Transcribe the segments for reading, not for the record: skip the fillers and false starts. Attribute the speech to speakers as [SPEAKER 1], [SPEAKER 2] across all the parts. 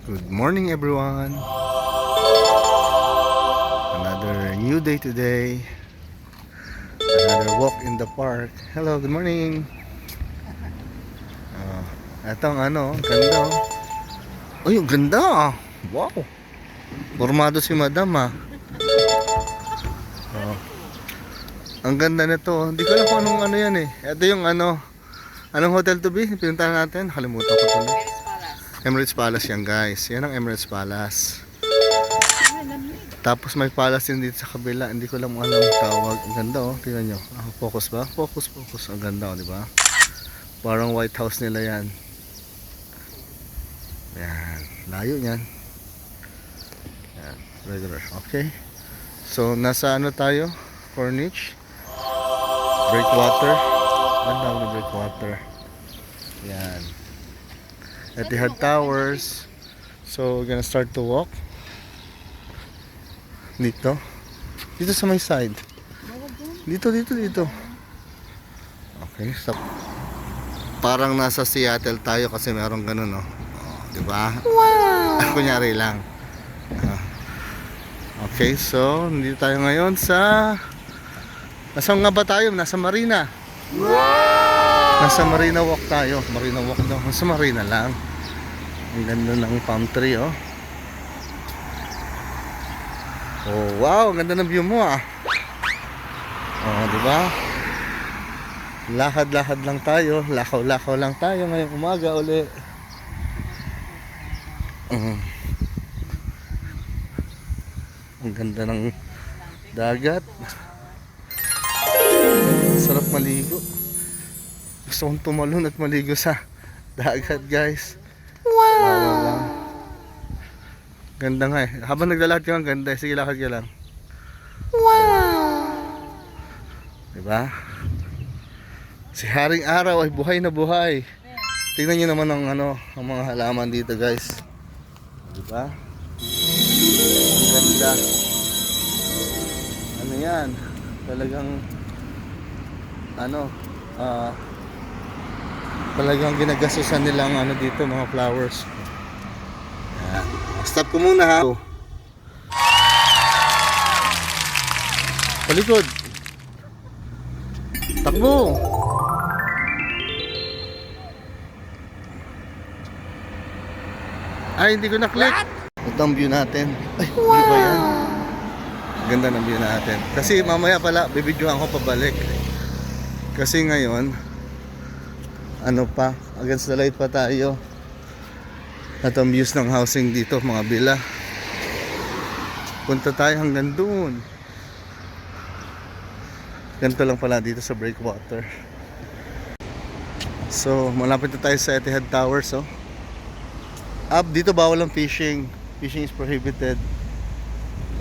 [SPEAKER 1] Good morning everyone. Another new day today. Another walk in the park. Hello, good morning. Etong ganda oh. Uy, ang ganda ah. Wow. Formado si Madam ah. Oh. Ang ganda nito. Hindi ko alam kung anong ano yan eh. Ito yung anong hotel to be? Pinuntahan natin. Nakalimutan ko tuloy. Emirates Palace yan guys. Yan ang Emirates Palace. Tapos may palace din dito sa kabila. Hindi ko lang alam tawag. Ang ganda oh. Tingnan nyo. Focus ba? Focus. Ang ganda oh, di ba? Parang White House nila yan. Yan. Layo yan. Yan. Regular. Okay. So nasa ano tayo? Corniche. Breakwater. Ang tawag na Breakwater. Yan. Etihad Towers. So we're gonna start to walk. Dito sa may side. Dito. Okay, stop. Parang nasa Seattle tayo kasi merong ganun, no? Oh, di ba? Wow. Kunyari lang. Okay, so nandito tayo ngayon sa nasaan nga ba tayo? Nasa Marina. Wow! Nasa Marina Walk tayo. Marina Walk daw. Nasa Marina lang. Ang ganda ng palm tree, oh. Oh, wow, ganda ng view mo ah. Oh, di ba? Lakad-lakad lang tayo, lakaw-lakaw lang tayo ngayong umaga uli. Ang ganda ng dagat. Sarap maligo. Gusto kong tumalon at maligo sa dagat, guys. Wow. Ganda nga eh. Habang naglalakad ka ang ganda eh. Sige, lakad ka lang. Wow! Diba? Si Haring Araw ay buhay na buhay. Tingnan nyo naman ang mga halaman dito guys. Diba? Ang ganda. Ano yan? Talagang talagang ginagasusan nilang dito mga flowers. Yan. Stop ko muna ha. Palikod. Takbo. Ay, hindi ko na-click. Ito ang view natin. Ay, wow. Ano ba yan? Ganda ng view natin. Kasi mamaya pala, bibidyohan ko pabalik. Kasi ngayon, against the light pa tayo. At ang views ng housing dito, mga villa. Punta tayo hanggang doon. Ganito lang pala dito sa Breakwater. So, malapit na tayo sa Etihad Towers, oh. Up dito bawal ang fishing. Fishing is prohibited.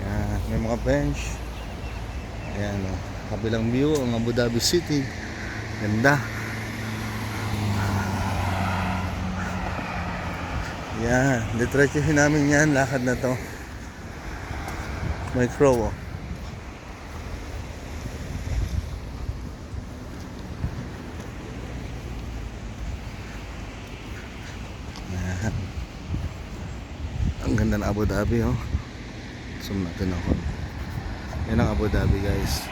[SPEAKER 1] Yan, may mga bench. Ayan, oh. Kabilang view ang Abu Dhabi City. Ganda. Yan, diretsuhin namin yan, lakad na to. May crow, oh. Yan. Ang ganda ng Abu Dhabi, oh. Zoom natin ako. Yan ang Abu Dhabi, guys.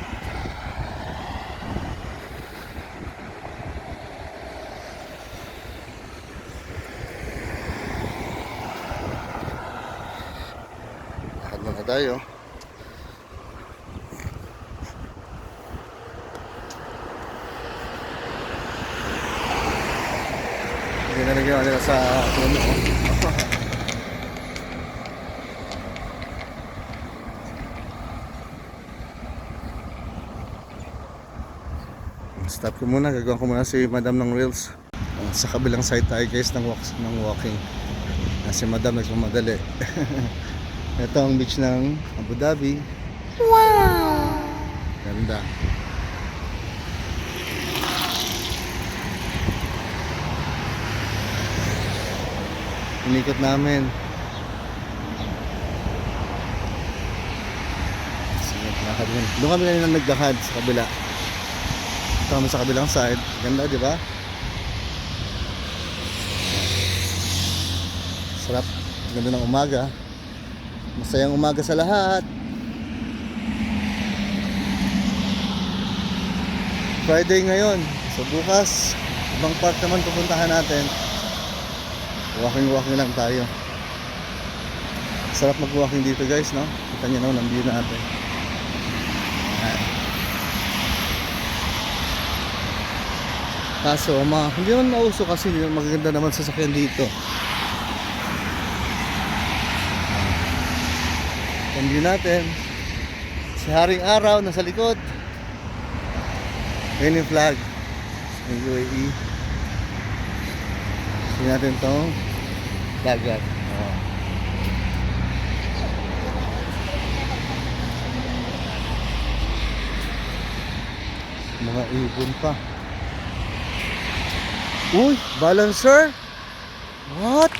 [SPEAKER 1] Na tayo. Hindi na nagyan nila sa puno. Stop ko muna, gagawin ko muna si Madam ng reels. Sa kabilang side tayo guys ng walking. Si Madam nagmamadali. Ito ang beach ng Abu Dhabi. Wow! Ganda. Inikot namin. Sige, lakad yun. Doon kami kanina naglakad sa kabila. Ito kami sa kabilang side. Ganda, di ba? Sarap. Ganda ng umaga. Masayang umaga sa lahat. Friday ngayon. So bukas, ibang park naman pupuntahan natin. Walking lang tayo. Sarap mag-walking dito guys, no? Kita nyo naman ang view natin. Ayan. Kaso, hindi naman mauso kasi magaganda naman sasakyan dito. Ang view natin. Si Haring Araw nasa likod. Ayan yung flag ng UAE. Tingnan natin itong dagat. Mga ibon pa. Uy, balancer. What?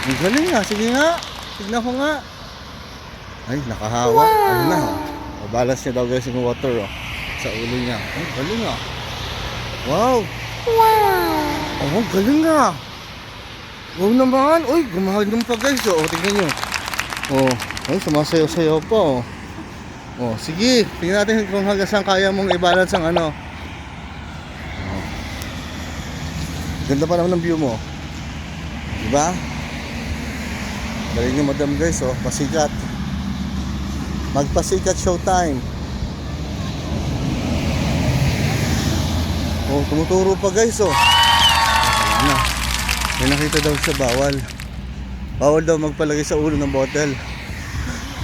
[SPEAKER 1] Ang galing nga. Sige nga. Tignan ko nga. Ay, nakahawa. Ano na? Balance niya daw guys yung water sa ulo niya. Ay, galing nga. Wow. Oh, galing nga. Wow naman. Uy, gumagano pa guys. Tingnan nyo. Ay, sumasayaw-sayaw pa sige, tingnan natin kung hanggang saan kaya mong i-balance ang ano. Ganda pa naman ng view mo. Diba? Galing nyo madam guys, pasikat. Magpasikat showtime. Tumuturo pa guys, Ano? May nakita daw siya, bawal. Bawal daw magpalagay sa ulo ng bottle.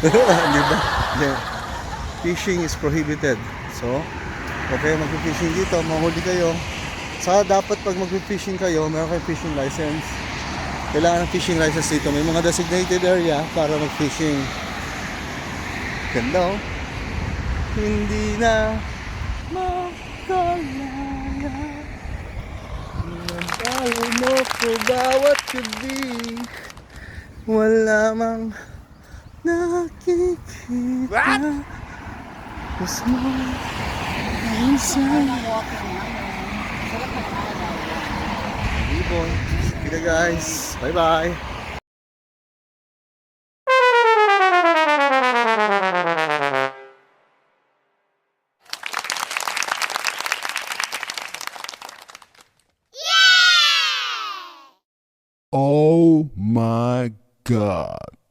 [SPEAKER 1] Diba? Fishing is prohibited. So, okay, mag-fishing dito, mahuli kayo. Dapat pag mag-fishing kayo, meron kayong fishing license. Kailangan ng fishing license dito. May mga designated area para mag-fishing. Ganda Hindi na makalala. Tayo mo ko bawat gabi. Wala mang nakikita. What? Mas mo minsan. Ibon. Kita guys. Bye bye.
[SPEAKER 2] Oh my God.